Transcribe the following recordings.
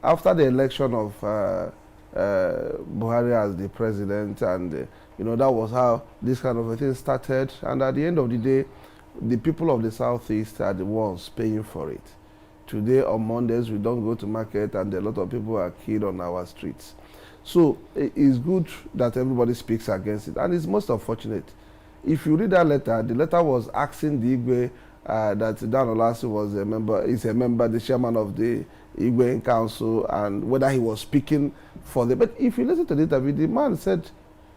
After the election of Buhari as the president, and that was how this kind of a thing started. And at the end of the day, the people of the southeast are the ones paying for it. Today on Mondays we don't go to market, and a lot of people are killed on our streets. So it's good that everybody speaks against it, and it's most unfortunate. If you read that letter, the letter was asking the Igwe that Dan Olasi was is a member, the chairman of the Igwe Council, and whether he was speaking for them. But if you listen to the interview, the man said,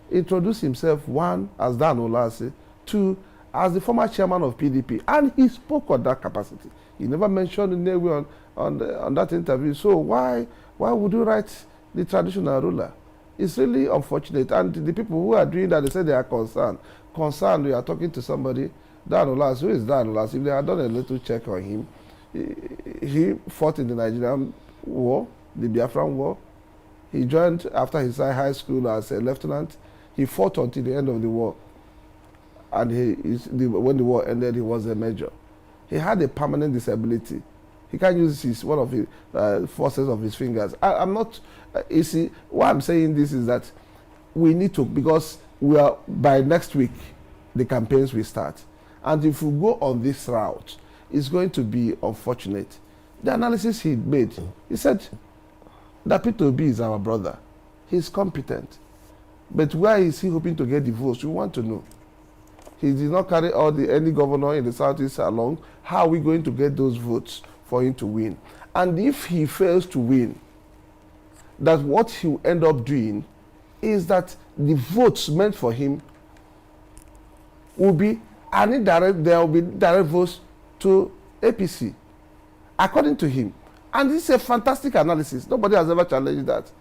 introduced himself, one, as Dan Olasi, two, as the former chairman of PDP, and he spoke on that capacity. He never mentioned in any way on that interview. So why would you write the traditional ruler? It's really unfortunate. And the people who are doing that, they say they are concerned. Concerned, we are talking to somebody, Dan Olasi. Who is Dan Olasi? If they had done a little check on him, he fought in the Nigerian war, the Biafran war. He joined after his high school as a lieutenant. He fought until the end of the war. And when the war ended, he was a major. He had a permanent disability. He can't use one of his forces of his fingers. I'm not, you see, why I'm saying this is that we need to, because by next week, the campaigns will start. And if we go on this route, it's going to be unfortunate. The analysis he made, he said that Peter Obi is our brother. He's competent. But where is he hoping to get the votes? We want to know. He did not carry any governor in the southeast along. How are we going to get those votes for him to win? And if he fails to win, that what he will end up doing is that the votes meant for him will be there will be direct votes to APC, according to him. And this is a fantastic analysis. Nobody has ever challenged that.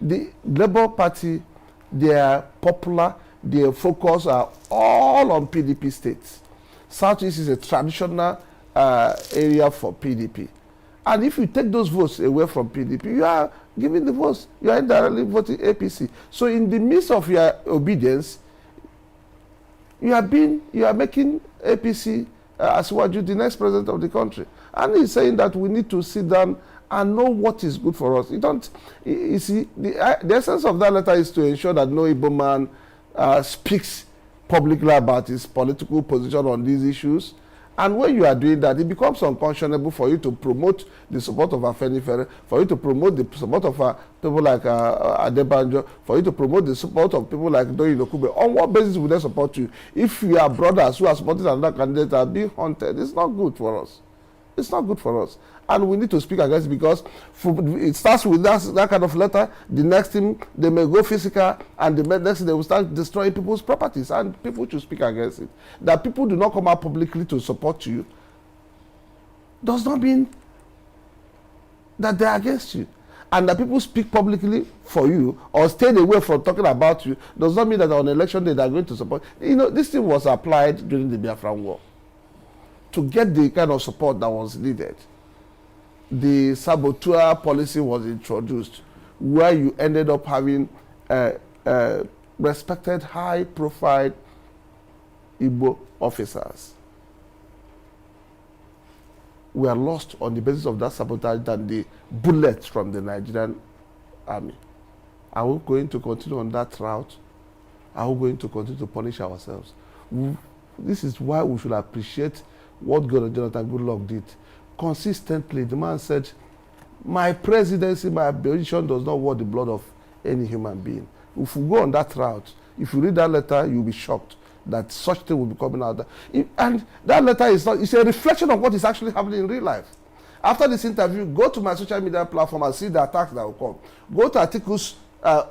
The Labour Party, they are popular. Their focus are all on PDP states. Southeast is a traditional area for PDP. And if you take those votes away from PDP, you are giving the votes, you are indirectly voting APC. So in the midst of your obedience, you are making APC as the next president of the country. And he's saying that we need to sit down and know what is good for us. You see, the essence of that letter is to ensure that no Igbo man speaks publicly about his political position on these issues. And when you are doing that, it becomes unconscionable for you to promote the support of Afenifere, for you to promote the support of people like Adebanjo, for you to promote the support of people like Doyin Okube. On what basis would they support you? If your brothers who are supporting another candidate are being hunted, it's not good for us. It's not good for us. And we need to speak against it, because it starts with that kind of letter. The next thing, they may go physical, and the next thing, they will start destroying people's properties, and people should speak against it. That people do not come out publicly to support you does not mean that they are against you. And that people speak publicly for you or stay away from talking about you does not mean that on election day they are going to support. This thing was applied during the Biafran War to get the kind of support that was needed. The saboteur policy was introduced, where you ended up having respected, high-profile Igbo officers were lost on the basis of that sabotage than the bullets from the Nigerian army. Are we going to continue on that route? Are we going to continue to punish ourselves? This is why we should appreciate what Governor Jonathan Goodluck did. Consistently, the man said, my presidency, my position does not want the blood of any human being. If we go on that route, if you read that letter, you'll be shocked that such thing will be coming out. And that letter it's a reflection of what is actually happening in real life. After this interview, go to my social media platform and see the attacks that will come. Go to Atiku's,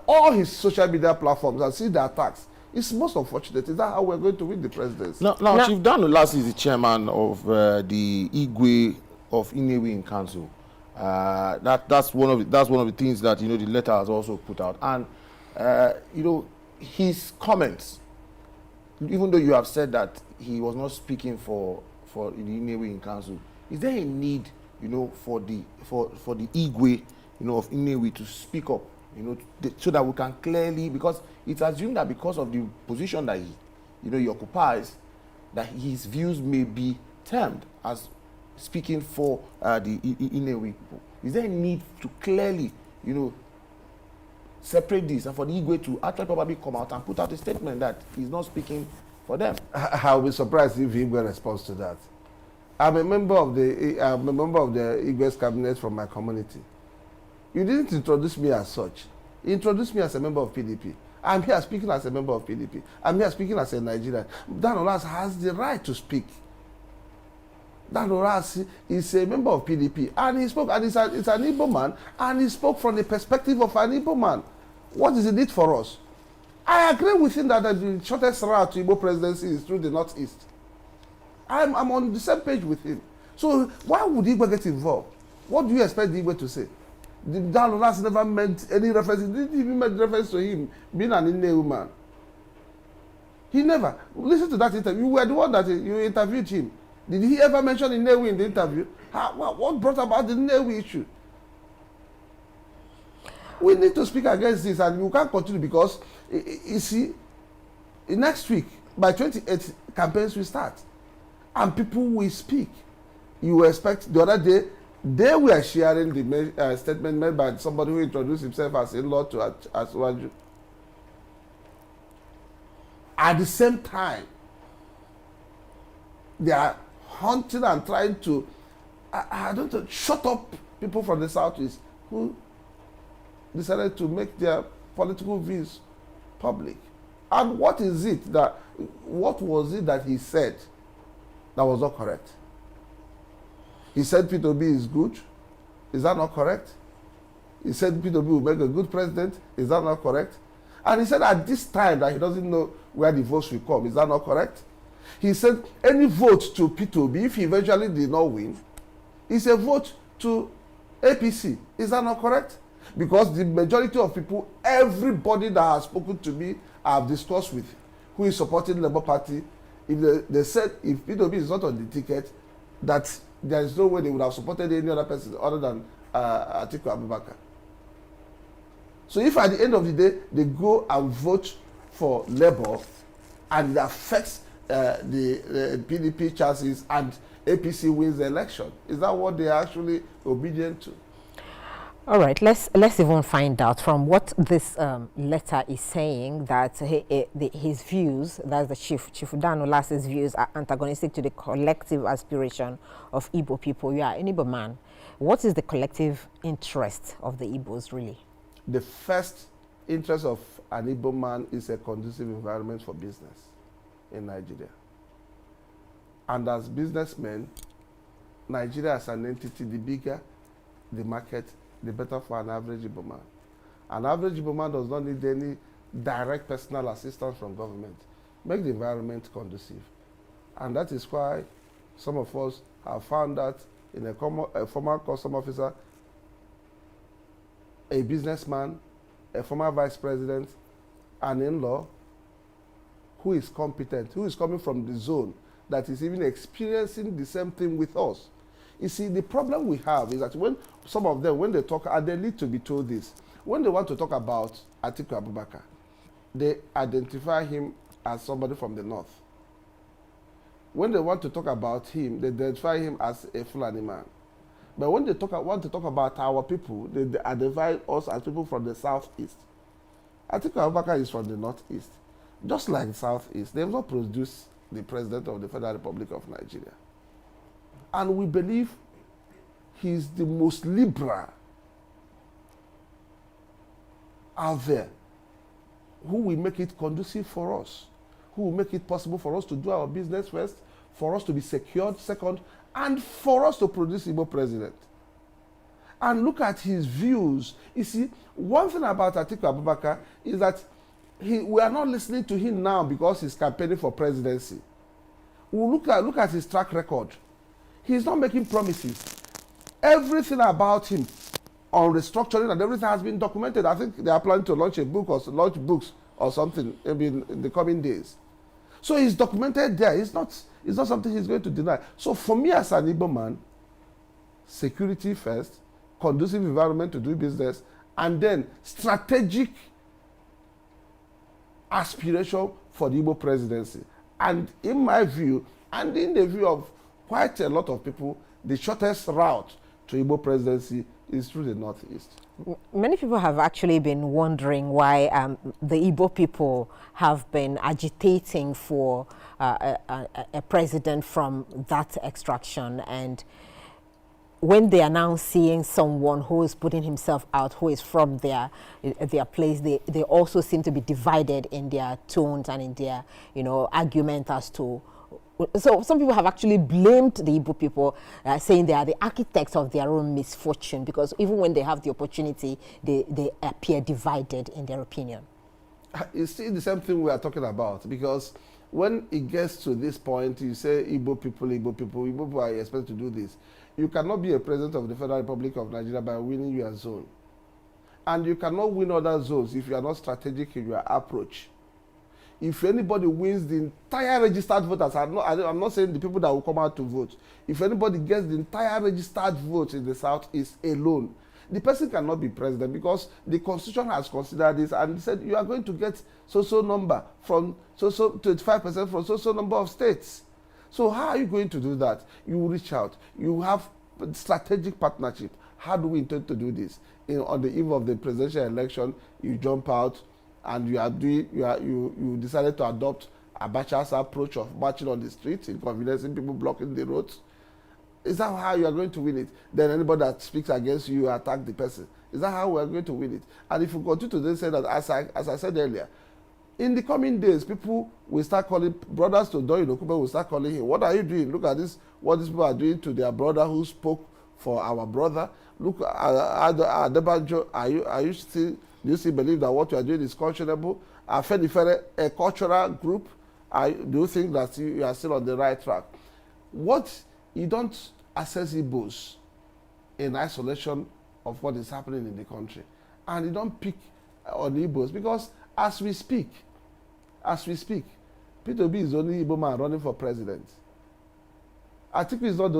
all his social media platforms, and see the attacks. It's most unfortunate. Is that how we're going to win the presidency? Now Chief Dan Olasi is the chairman of the Igwe of Inewi in Council. That's one of the things that the letter has also put out. And his comments, even though you have said that he was not speaking for the Inewi in Council, is there a need for the Igwe of Inewi to speak up, so that we can clearly, because it's assumed that because of the position that he occupies, that his views may be termed as speaking for the Inewi people. Is there a need to clearly, you know, separate this and for the Igwe to actually probably come out and put out a statement that he's not speaking for them? I'll be surprised if Igwe responds to that. I'm a member of the Igwe's cabinet from my community. You didn't introduce me as such. You introduced me as a member of PDP. I'm here speaking as a member of PDP. I'm here speaking as a Nigerian. Dan Olas has the right to speak. Dan Olas is a member of PDP, and he spoke, and it's an Igbo man, and he spoke from the perspective of an Igbo man. What is the need for us? I agree with him that the shortest route to Igbo presidency is through the Northeast. I'm on the same page with him. So why would Igwe get involved? What do you expect the Igwe to say? Dan Olas never meant any reference. He didn't even make reference to him being an Inewu man. He never. Listen to that interview. You were the one that you interviewed him. Did he ever mention Inewu in the interview? What brought about the Inewu issue? We need to speak against this, and you can't continue because, you see, next week, by 28th, campaigns will start. And people will speak. You expect, the other day, they were sharing the statement made by somebody who introduced himself as in-law to Asiwaju. At the same time, they are hunting and trying to, I don't know, shut up people from the Southeast who decided to make their political views public. And what was it that he said that was not correct? He said P2B is good. Is that not correct? He said P2B will make a good president. Is that not correct? And he said at this time that he doesn't know where the votes will come. Is that not correct? He said any vote to P2B, if he eventually did not win, is a vote to APC. Is that not correct? Because the majority of people, everybody that has spoken to me, I have discussed with, who is supporting the Labour Party, if they said if P2B is not on the ticket, that there is no way they would have supported any other person other than Atiku Abubakar. So if at the end of the day they go and vote for Labour and it affects the PDP chances and APC wins the election, is that what they are actually obedient to? All right, let's even find out from what this letter is saying that his views, that's the Chief Dan Olas's views, are antagonistic to the collective aspiration of Igbo people. You are an Igbo man. What is the collective interest of the Igbos, really? The first interest of an Igbo man is a conducive environment for business in Nigeria. And as businessmen, Nigeria as an entity, the bigger the market, the better for an average Igbo man. An average Igbo man does not need any direct personal assistance from government. Make the environment conducive. And that is why some of us have found that in a former custom officer, a businessman, a former vice president, an in-law who is competent, who is coming from the zone, that is even experiencing the same thing with us. You see, the problem we have is that when some of them, when they talk, and they need to be told this, when they want to talk about Atiku Abubakar, they identify him as somebody from the north. When they want to talk about him, they identify him as a Fulani man. But when they want to talk about our people, they identify us as people from the southeast. Atiku Abubakar is from the northeast. Just like the southeast, they have not produced the president of the Federal Republic of Nigeria. And we believe he's the most liberal out there, who will make it conducive for us, who will make it possible for us to do our business first, for us to be secured second, and for us to produce Igbo president. And look at his views. You see, one thing about Atiku Abubakar is that we are not listening to him now because he's campaigning for presidency. We look at his track record. He's not making promises. Everything about him on restructuring and everything has been documented. I think they are planning to launch a book or launch books or something maybe in the coming days. So it's documented there. It's not something he's going to deny. So for me as an Igbo man, security first, conducive environment to do business, and then strategic aspiration for the Igbo presidency. And in my view, and in the view of quite a lot of people, the shortest route to Igbo presidency is through the Northeast. Many people have actually been wondering why the Igbo people have been agitating for a president from that extraction, and when they are now seeing someone who is putting himself out, who is from their place, they also seem to be divided in their tones and in their, argument as to. So some people have actually blamed the Igbo people, saying they are the architects of their own misfortune, because even when they have the opportunity, they appear divided in their opinion. It's still the same thing we are talking about, because when it gets to this point, you say Igbo people are expected to do this. You cannot be a president of the Federal Republic of Nigeria by winning your zone. And you cannot win other zones if you are not strategic in your approach. If anybody wins the entire registered voters, I'm not saying the people that will come out to vote. If anybody gets the entire registered votes in the Southeast alone, the person cannot be president, because the Constitution has considered this and said you are going to get so number from 25% from so number of states. So how are you going to do that? You reach out. You have strategic partnership. How do we intend to do this? On the eve of the presidential election, you jump out and you decided to adopt Abacha's approach of marching on the streets, inconveniencing people, blocking the roads. Is that how you are going to win it? Then anybody that speaks against you, attack the person. Is that how we are going to win it? And if we continue to say that, as I said earlier, in the coming days, people will start calling, brothers to Doyin Okupe will start calling him. What are you doing? Look at this, what these people are doing to their brother who spoke for our brother. Look, Adebanjo, do you still believe that what you are doing is conscionable? Afenifere, a cultural group, do you think that you are still on the right track? You don't assess Igbos in isolation of what is happening in the country. And you don't pick on Igbos, because as we speak, P2B is the only Igbo man running for president. Atiku is not the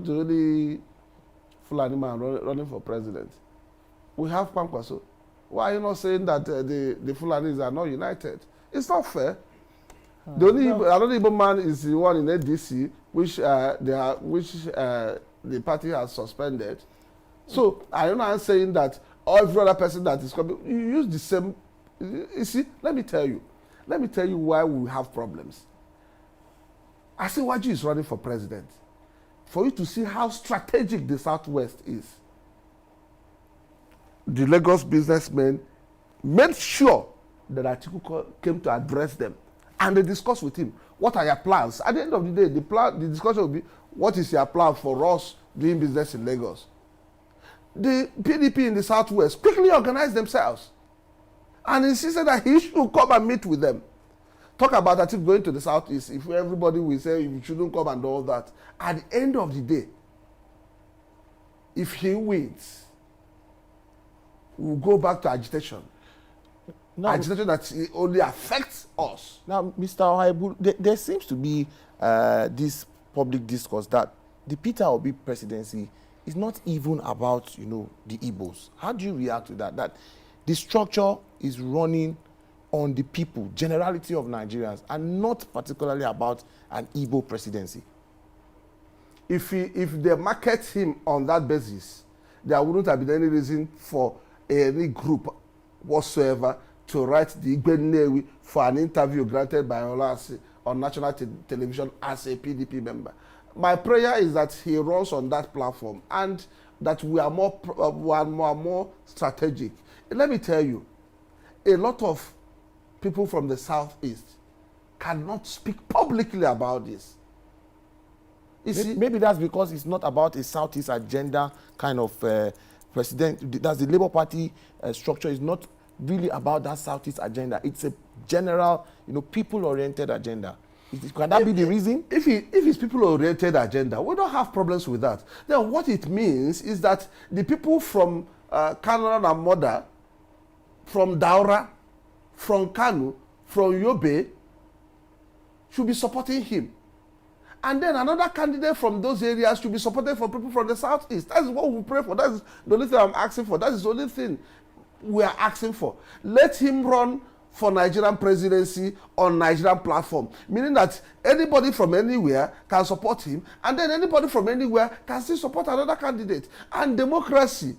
only Fulani man running for president. We have Kwankwaso. Why are you not saying that the Fulanis are not united? It's not fair. The only another Igbo man is the one in ADC, which the party has suspended. So I'm not saying that every other person that is coming, you use the same. You see, let me tell you why we have problems. Asiwaju is running for president. For you to see how strategic the Southwest is. The Lagos businessmen made sure that Atiku came to address them, and they discussed with him, what are your plans? At the end of the day, the discussion will be, what is your plan for us doing business in Lagos? The PDP in the Southwest quickly organized themselves and insisted that he should come and meet with them. Talk about that if going to the Southeast, if everybody will say you shouldn't come and all that. At the end of the day, if he wins, we'll go back to agitation. Now, agitation that only affects us. Now, Mr. Ohaegbub, there seems to be this public discourse that the Peter Obi presidency is not even about, the Igbos. How do you react to that? That the structure is running on the people, generality of Nigerians, and not particularly about an Igbo presidency. If they market him on that basis, there wouldn't have been any reason for any group whatsoever to write the Igbe Nnewi for an interview granted by Olasi on national television as a PDP member. My prayer is that he runs on that platform and that we are more strategic. Let me tell you, a lot of people from the Southeast cannot speak publicly about this. Maybe that's because it's not about a Southeast agenda kind of president. That's the Labour Party structure is not really about that Southeast agenda. It's a general, people-oriented agenda. Can that be the reason? If it's people-oriented agenda, we don't have problems with that. Then what it means is that the people from Kano and Moda, from Daura, from Kanu, from Yobe, should be supporting him. And then another candidate from those areas should be supported for people from the Southeast. That is what we pray for. That is the only thing I'm asking for. That is the only thing we are asking for. Let him run for Nigerian presidency on Nigerian platform, meaning that anybody from anywhere can support him, and then anybody from anywhere can still support another candidate. And democracy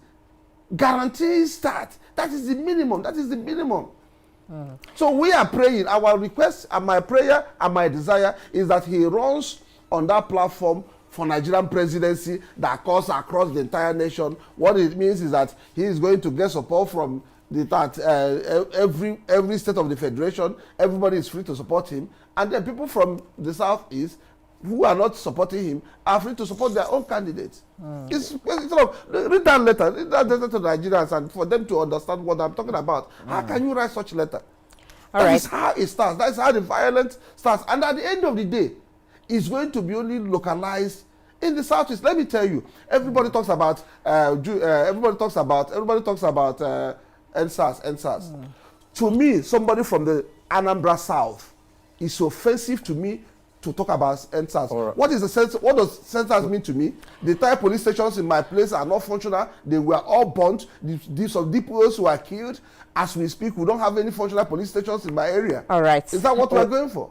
guarantees that. That is the minimum. That is the minimum. So we are praying. Our request and my prayer and my desire is that he runs on that platform for Nigerian presidency that cuts across the entire nation. What it means is that he is going to get support from every state of the federation. Everybody is free to support him, and then people from the southeast who are not supporting him are free to support their own candidates. It's read that letter to Nigerians, and for them to understand what I'm talking about. How can you write such a letter? That is how it starts. That is how the violence starts. And at the end of the day, it's going to be only localized in the southeast. Let me tell you, everybody talks about NSAS. To me, somebody from the Anambra South, it's offensive to me to talk about NSAS. Right. What is the sense? What does NSAS mean to me? The entire police stations in my place are not functional. They were all burnt. Some DPOs who are killed. As we speak, we don't have any functional police stations in my area. All right. Is that what we're going for?